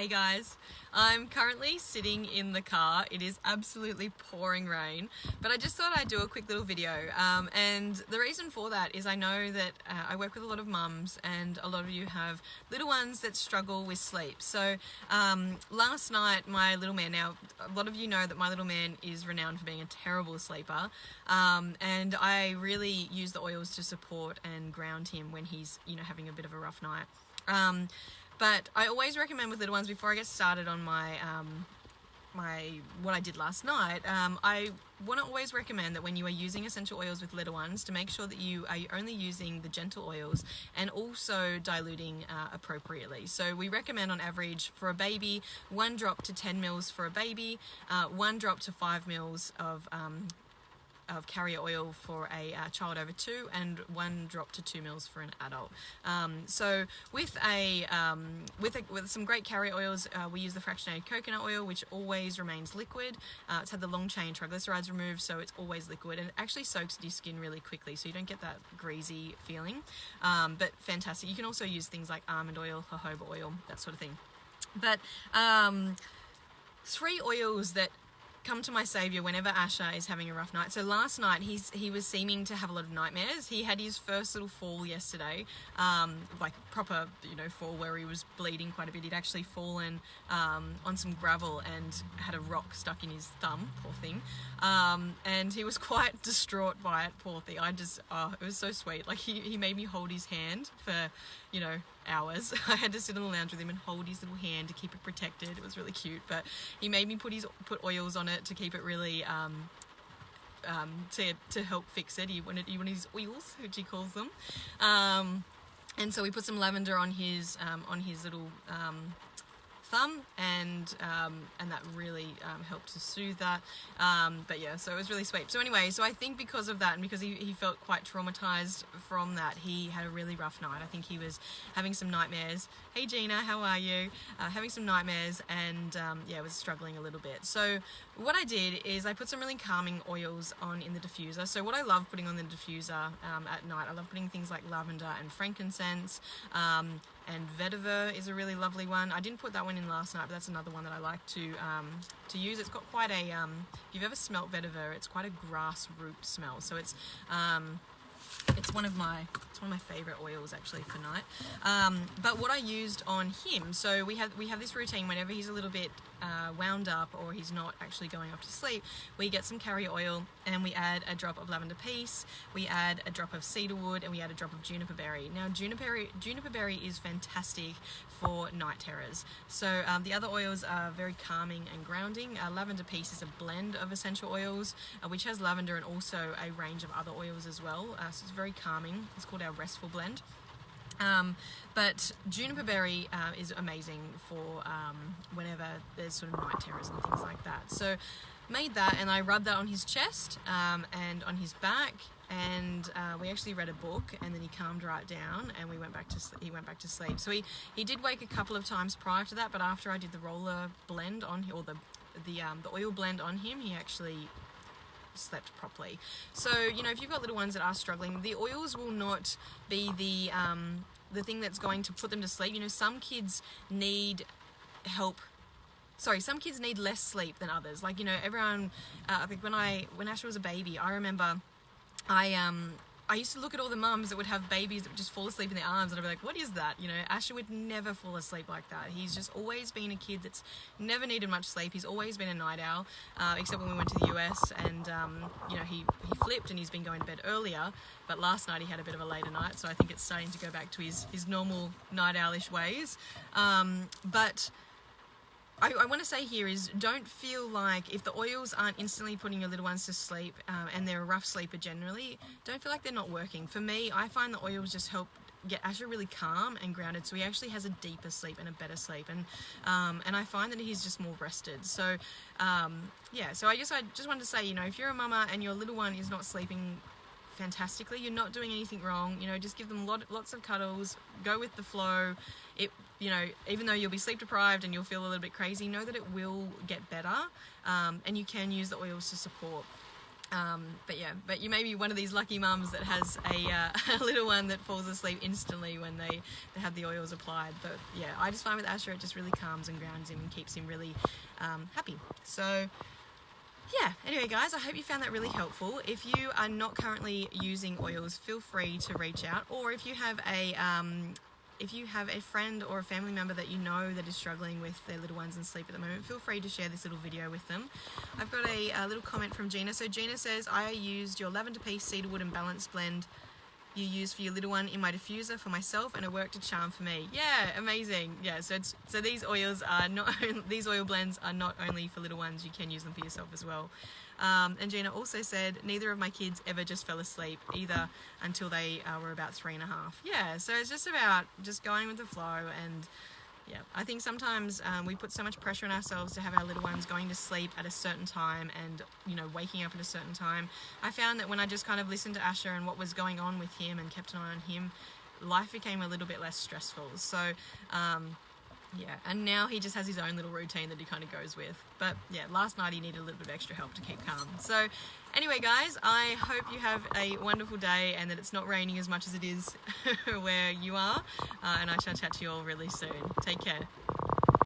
Hey guys, I'm currently sitting in the car. It is absolutely pouring rain, but I just thought I'd do a quick little video. And the reason for that is I know that I work with a lot of mums and a lot of you have little ones that struggle with sleep. So last night my little man, now a lot of you know that my little man is renowned for being a terrible sleeper, and I really use the oils to support and ground him when he's having a bit of a rough night. But I always recommend with little ones, before I get started on my what I did last night, I want to always recommend that when you are using essential oils with little ones, to make sure that you are only using the gentle oils and also diluting appropriately. So we recommend on average for a baby 1 drop to 10 mils for a baby, 1 drop to 5 mils of carrier oil for a child over 2, and 1 drop to 2 mils for an adult. So with some great carrier oils, we use the fractionated coconut oil, which always remains liquid. It's had the long chain triglycerides removed, so it's always liquid, and it actually soaks your skin really quickly, so you don't get that greasy feeling. But fantastic. You can also use things like almond oil, jojoba oil, that sort of thing. But 3 oils that come to my saviour whenever Asher is having a rough night. So last night he was seeming to have a lot of nightmares. He had his first little fall yesterday, like proper fall where he was bleeding quite a bit. He'd actually fallen on some gravel and had a rock stuck in his thumb, poor thing, and he was quite distraught by it, poor thing. It was so sweet. Like he made me hold his hand for hours. I had to sit on the lounge with him and hold his little hand to keep it protected. It was really cute, but he made me put oils on it to keep it really to help fix it. He wanted his oils, which he calls them, and so we put some lavender on his little thumb, and that really helped to soothe that. But yeah, so it was really sweet. So anyway, so I think because of that, and because he felt quite traumatized from that, he had a really rough night. I think he was having some nightmares. Hey Gina, how are you? Having some nightmares, and was struggling a little bit. So what I did is I put some really calming oils on in the diffuser. So what I love putting on the diffuser at night, I love putting things like lavender and frankincense, and vetiver is a really lovely one. I didn't put that one in last night, but that's another one that I like to use. It's got quite a, if you've ever smelt vetiver, it's quite a grass root smell. So it's one of my favorite oils actually for night. But what I used on him, so we have this routine whenever he's a little bit wound up or he's not actually going off to sleep, we get some carrier oil and we add a drop of lavender piece, we add a drop of cedarwood, and we add a drop of juniper berry. Now juniper berry is fantastic for night terrors. So the other oils are very calming and grounding. Lavender piece is a blend of essential oils, which has lavender and also a range of other oils as well. So it's very calming. It's called our restful blend. But juniper berry is amazing for whenever there's sort of night terrors and things like that. So made that, and I rubbed that on his chest and on his back, and we actually read a book, and then he calmed right down, and he went back to sleep. So he did wake a couple of times prior to that, but after I did the roller blend on him, or the oil blend on him, he actually slept properly. So if you've got little ones that are struggling, the oils will not be the thing that's going to put them to sleep. Some kids need some kids need less sleep than others. Like everyone, I think when Asher was a baby, I remember I used to look at all the mums that would have babies that would just fall asleep in their arms, and I'd be like, what is that? Asher would never fall asleep like that. He's just always been a kid that's never needed much sleep. He's always been a night owl, except when we went to the US, and he flipped and he's been going to bed earlier, but last night he had a bit of a later night, so I think it's starting to go back to his normal night owlish ways. But I want to say here is, don't feel like, if the oils aren't instantly putting your little ones to sleep, and they're a rough sleeper generally, don't feel like they're not working. For me, I find the oils just help get Asher really calm and grounded, so he actually has a deeper sleep and a better sleep, and I find that he's just more rested. So so I just wanted to say, if you're a mama and your little one is not sleeping fantastically, you're not doing anything wrong. Just give them lots of cuddles, go with the flow. Even though you'll be sleep deprived and you'll feel a little bit crazy, know that it will get better, and you can use the oils to support. But you may be one of these lucky mums that has a little one that falls asleep instantly when they have the oils applied. But yeah, I just find with Asher it just really calms and grounds him and keeps him really happy. So yeah, anyway guys, I hope you found that really helpful. If you are not currently using oils, feel free to reach out, or if you have a friend or a family member that you know that is struggling with their little ones and sleep at the moment, feel free to share this little video with them. I've got a little comment from Gina. So Gina says, I used your lavender peace, cedarwood and balance blend you used for your little one in my diffuser for myself, and it worked a charm for me. Yeah, amazing. Yeah, so these oils are these oil blends are not only for little ones, you can use them for yourself as well. And Gina also said, neither of my kids ever just fell asleep either until they were about 3.5. Yeah, so it's just about just going with the flow. And yeah, I think sometimes we put so much pressure on ourselves to have our little ones going to sleep at a certain time and, you know, waking up at a certain time. I found that when I just kind of listened to Asher and what was going on with him and kept an eye on him, life became a little bit less stressful. So yeah, and now he just has his own little routine that he kind of goes with. But yeah, last night he needed a little bit of extra help to keep calm. So anyway guys, I hope you have a wonderful day and that it's not raining as much as it is where you are. And I shall chat to you all really soon. Take care.